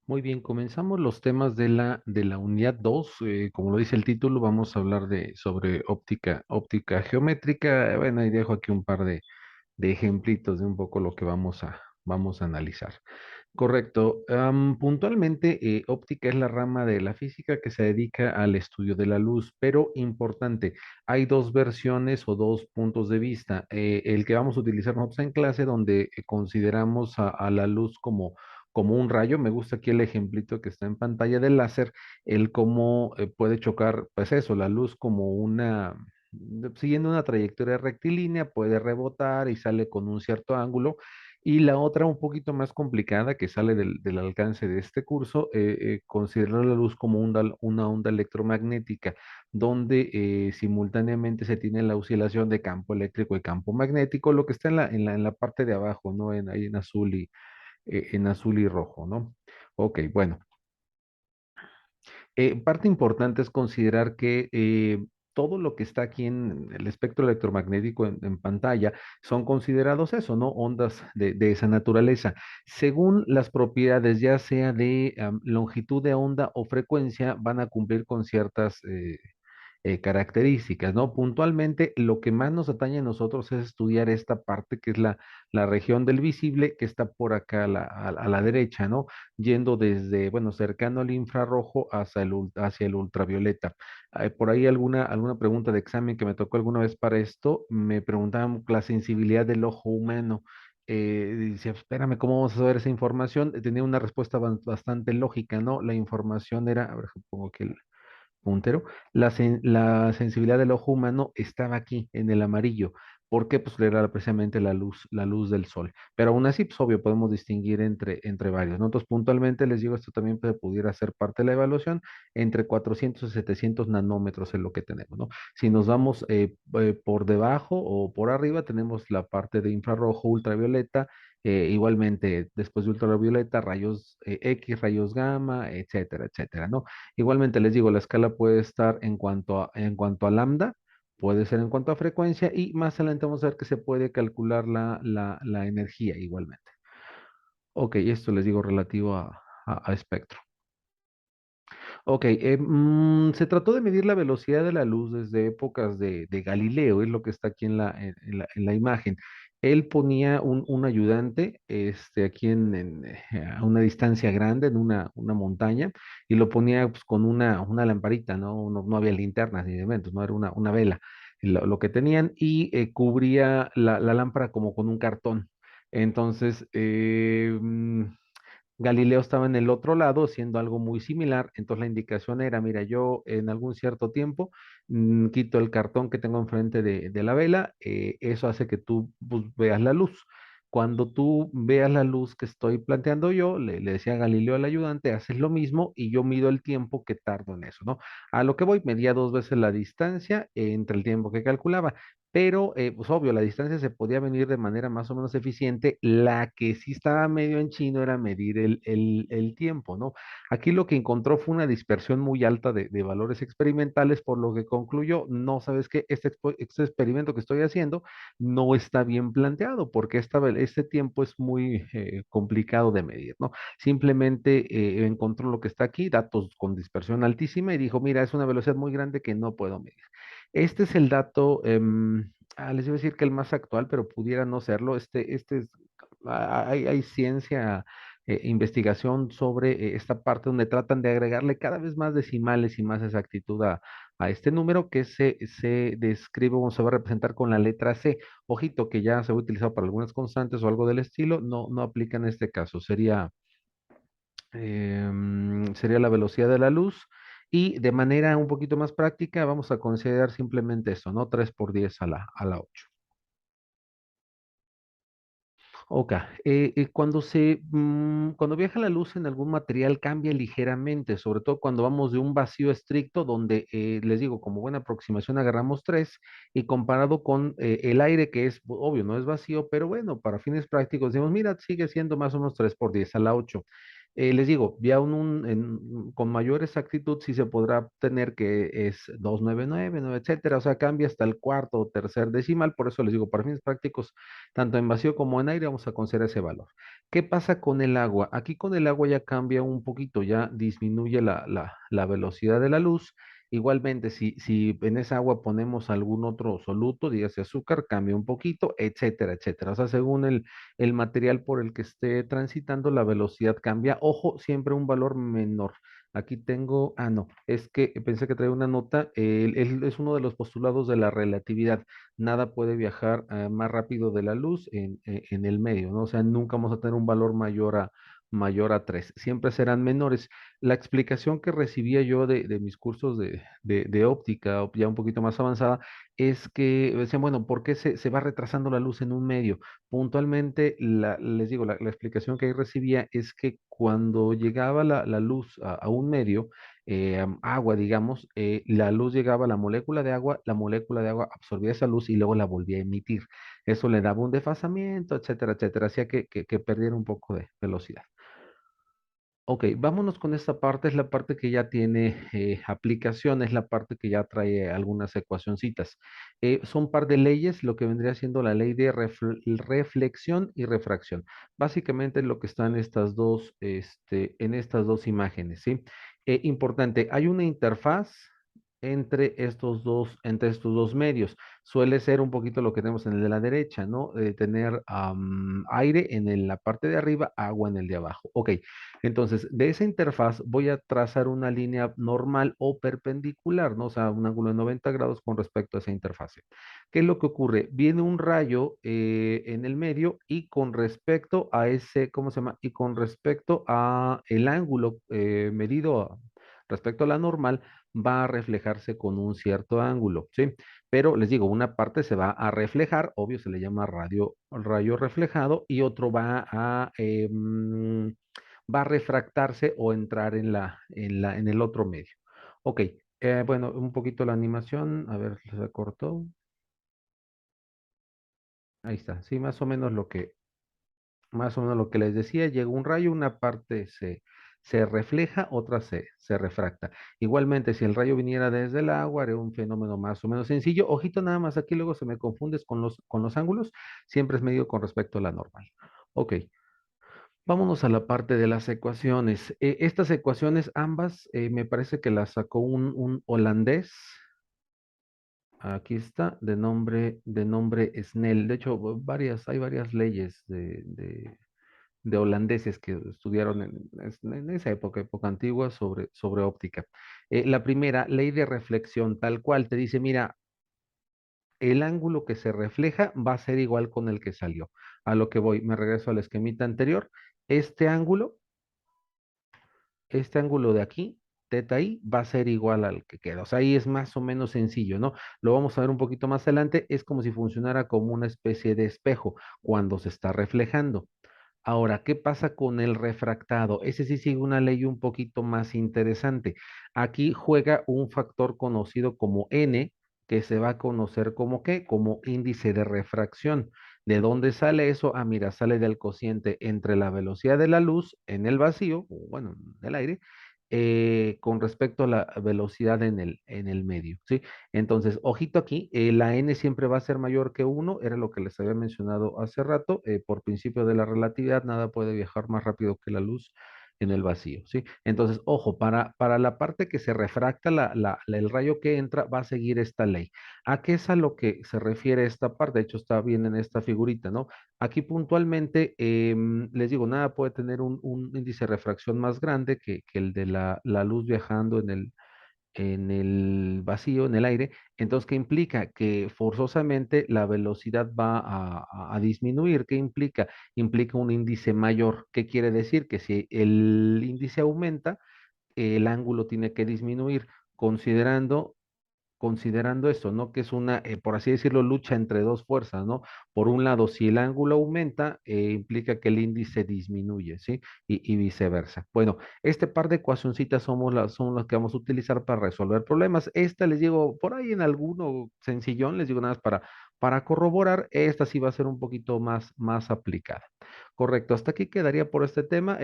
Muy bien, comenzamos los temas de la unidad 2. Como lo dice el título, vamos a hablar sobre óptica geométrica. Bueno, y dejo aquí un par de ejemplitos de un poco lo que vamos a analizar. Correcto. Puntualmente, óptica es la rama de la física que se dedica al estudio de la luz, pero importante, hay dos versiones o dos puntos de vista. El que vamos a utilizar nosotros en clase, donde consideramos a la luz como un rayo. Me gusta aquí el ejemplito que está en pantalla del láser, el cómo puede chocar, pues eso, la luz como siguiendo una trayectoria rectilínea, puede rebotar y sale con un cierto ángulo. Y la otra un poquito más complicada que sale del alcance de este curso, considerar la luz como una onda electromagnética, donde simultáneamente se tiene la oscilación de campo eléctrico y campo magnético, lo que está en la parte de abajo, ¿no? Ahí en azul y rojo, ¿no? Ok, bueno. Parte importante es considerar que todo lo que está aquí en el espectro electromagnético en pantalla son considerados eso, ¿no? Ondas de esa naturaleza. Según las propiedades, ya sea de longitud de onda o frecuencia, van a cumplir con ciertas características, ¿no? Puntualmente, lo que más nos atañe a nosotros es estudiar esta parte que es la región del visible, que está por acá a la derecha, ¿no? Yendo desde, bueno, cercano al infrarrojo hacia el ultravioleta. Por ahí alguna pregunta de examen que me tocó alguna vez para esto, me preguntaban la sensibilidad del ojo humano. Decía, espérame, ¿cómo vamos a saber esa información? Tenía una respuesta bastante lógica, ¿no? La información era, a ver, pongo aquí el puntero, la sensibilidad del ojo humano estaba aquí, en el amarillo. ¿Por qué? Pues era precisamente la luz del sol. Pero aún así, pues obvio, podemos distinguir entre varios, ¿no? Entonces, puntualmente les digo, esto también pudiera ser parte de la evaluación, entre 400 y 700 nanómetros es lo que tenemos, ¿no? Si nos vamos por debajo o por arriba, tenemos la parte de infrarrojo, ultravioleta, igualmente después de ultravioleta, rayos X, rayos gamma, etcétera, etcétera, ¿no? Igualmente les digo, la escala puede estar en cuanto a lambda, puede ser en cuanto a frecuencia y más adelante vamos a ver que se puede calcular la energía igualmente. Ok, esto les digo relativo a espectro. Ok, se trató de medir la velocidad de la luz desde épocas de Galileo, es lo que está aquí en la imagen. Él ponía un ayudante aquí a una distancia grande, en una montaña, y lo ponía pues, con una lamparita, ¿no? No había linternas ni elementos, no era una vela lo que tenían, y cubría la lámpara como con un cartón. Entonces, Galileo estaba en el otro lado haciendo algo muy similar, entonces la indicación era, mira, yo en algún cierto tiempo quito el cartón que tengo enfrente de la vela, eso hace que tú pues, veas la luz. Cuando tú veas la luz que estoy planteando yo, le decía a Galileo al ayudante, haces lo mismo y yo mido el tiempo que tardo en eso, ¿no? A lo que voy, medía dos veces la distancia entre el tiempo que calculaba. Pero, pues obvio, la distancia se podía medir de manera más o menos eficiente. La que sí estaba medio en chino era medir el tiempo, ¿no? Aquí lo que encontró fue una dispersión muy alta de valores experimentales, por lo que concluyó, no, ¿sabes qué? Este experimento que estoy haciendo no está bien planteado, porque este tiempo es muy complicado de medir, ¿no? Simplemente encontró lo que está aquí, datos con dispersión altísima, y dijo, mira, es una velocidad muy grande que no puedo medir. Este es el dato, les iba a decir que el más actual, pero pudiera no serlo. Hay ciencia, investigación sobre esta parte donde tratan de agregarle cada vez más decimales y más exactitud a este número que se describe o se va a representar con la letra C. Ojito que ya se ha utilizado para algunas constantes o algo del estilo, no aplica en este caso. Sería la velocidad de la luz. Y de manera un poquito más práctica, vamos a considerar simplemente eso, ¿no? 3 por 10 a la 8. Ok, cuando viaja la luz en algún material cambia ligeramente, sobre todo cuando vamos de un vacío estricto, donde les digo, como buena aproximación agarramos 3 y comparado con el aire, que es obvio, no es vacío, pero bueno, para fines prácticos decimos, mira, sigue siendo más o menos 3 por 10 a la 8. Les digo, ya con mayor exactitud sí se podrá obtener que es 299, ¿no? Etcétera, o sea, cambia hasta el cuarto o tercer decimal, por eso les digo, para fines prácticos, tanto en vacío como en aire, vamos a considerar ese valor. ¿Qué pasa con el agua? Aquí con el agua ya cambia un poquito, ya disminuye la velocidad de la luz. Igualmente, si en esa agua ponemos algún otro soluto, dígase azúcar, cambia un poquito, etcétera, etcétera. O sea, según el material por el que esté transitando, la velocidad cambia. Ojo, siempre un valor menor. Aquí tengo, no, es que pensé que traía una nota, es uno de los postulados de la relatividad. Nada puede viajar más rápido de la luz en el medio, ¿no? O sea, nunca vamos a tener un valor mayor a 3, siempre serán menores. La explicación que recibía yo de mis cursos de óptica, ya un poquito más avanzada, es que decían, bueno, ¿por qué se va retrasando la luz en un medio? Puntualmente, les digo, la explicación que ahí recibía es que cuando llegaba la luz a un medio, agua, digamos, la luz llegaba a la molécula de agua absorbía esa luz y luego la volvía a emitir. Eso le daba un desfasamiento, etcétera, etcétera, hacía que perdiera un poco de velocidad. Ok, vámonos con esta parte, es la parte que ya tiene aplicación, es la parte que ya trae algunas ecuacioncitas. Son un par de leyes, lo que vendría siendo la ley de reflexión y refracción. Básicamente lo que está en estas dos imágenes, ¿sí? Importante, hay una interfaz entre estos dos medios. Suele ser un poquito lo que tenemos en el de la derecha, ¿no? Tener aire la parte de arriba, agua en el de abajo. Ok. Entonces, de esa interfaz voy a trazar una línea normal o perpendicular, ¿no? O sea, un ángulo de 90 grados con respecto a esa interfase. ¿Qué es lo que ocurre? Viene un rayo en el medio y con respecto a ese, ¿cómo se llama? Y con respecto a el ángulo respecto a la normal, va a reflejarse con un cierto ángulo, ¿sí? Pero les digo, una parte se va a reflejar, obvio se le llama rayo reflejado, y otro va a refractarse o entrar en el otro medio. Ok, bueno, un poquito la animación, a ver, se cortó. Ahí está, sí, más o menos lo que les decía, llega un rayo, una parte se refleja, otra se refracta. Igualmente, si el rayo viniera desde el agua, era un fenómeno más o menos sencillo. Ojito nada más, aquí luego se me confundes con los ángulos, siempre es medio con respecto a la normal. Ok, vámonos a la parte de las ecuaciones. Estas ecuaciones, ambas, me parece que las sacó un holandés. Aquí está, de nombre Snell. De hecho, hay varias leyes de holandeses que estudiaron en esa época antigua sobre óptica. La primera, ley de reflexión, tal cual, te dice, mira, el ángulo que se refleja va a ser igual con el que salió. A lo que voy, me regreso al esquemita anterior. Este ángulo este ángulo de aquí, teta i, va a ser igual al que queda. O sea, ahí es más o menos sencillo, ¿no? Lo vamos a ver un poquito más adelante. Es como si funcionara como una especie de espejo cuando se está reflejando. Ahora, ¿qué pasa con el refractado? Ese sí sigue una ley un poquito más interesante. Aquí juega un factor conocido como n, que se va a conocer como ¿qué? Como índice de refracción. ¿De dónde sale eso? Ah, mira, sale del cociente entre la velocidad de la luz en el vacío, o bueno, en el aire, con respecto a la velocidad en el medio, ¿sí? Entonces, ojito aquí, la n siempre va a ser mayor que uno, era lo que les había mencionado hace rato, por principio de la relatividad, nada puede viajar más rápido que la luz en el vacío, ¿sí? Entonces, ojo, para la parte que se refracta, el rayo que entra va a seguir esta ley. ¿A qué es a lo que se refiere esta parte? De hecho, está bien en esta figurita, ¿no? Aquí puntualmente, les digo, nada puede tener un índice de refracción más grande que el de la luz viajando en el vacío, en el aire. Entonces, ¿qué implica? Que forzosamente la velocidad va a disminuir. ¿Qué implica? Implica un índice mayor. ¿Qué quiere decir? Que si el índice aumenta, el ángulo tiene que disminuir, considerando esto, ¿no? Que es una, por así decirlo, lucha entre dos fuerzas, ¿no? Por un lado, si el ángulo aumenta, implica que el índice disminuye, ¿sí? Y viceversa. Bueno, este par de ecuacioncitas son las que vamos a utilizar para resolver problemas. Esta les digo, por ahí en alguno sencillón, les digo nada más Para corroborar, esta sí va a ser un poquito más aplicada. Correcto, hasta aquí quedaría por este tema.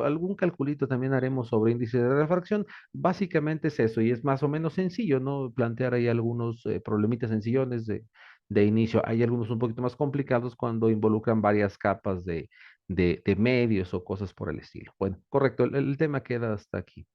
Algún calculito también haremos sobre índice de refracción. Básicamente es eso y es más o menos sencillo, ¿no? Plantear ahí algunos problemitas sencillones de inicio. Hay algunos un poquito más complicados cuando involucran varias capas de medios o cosas por el estilo. Bueno, correcto, el tema queda hasta aquí.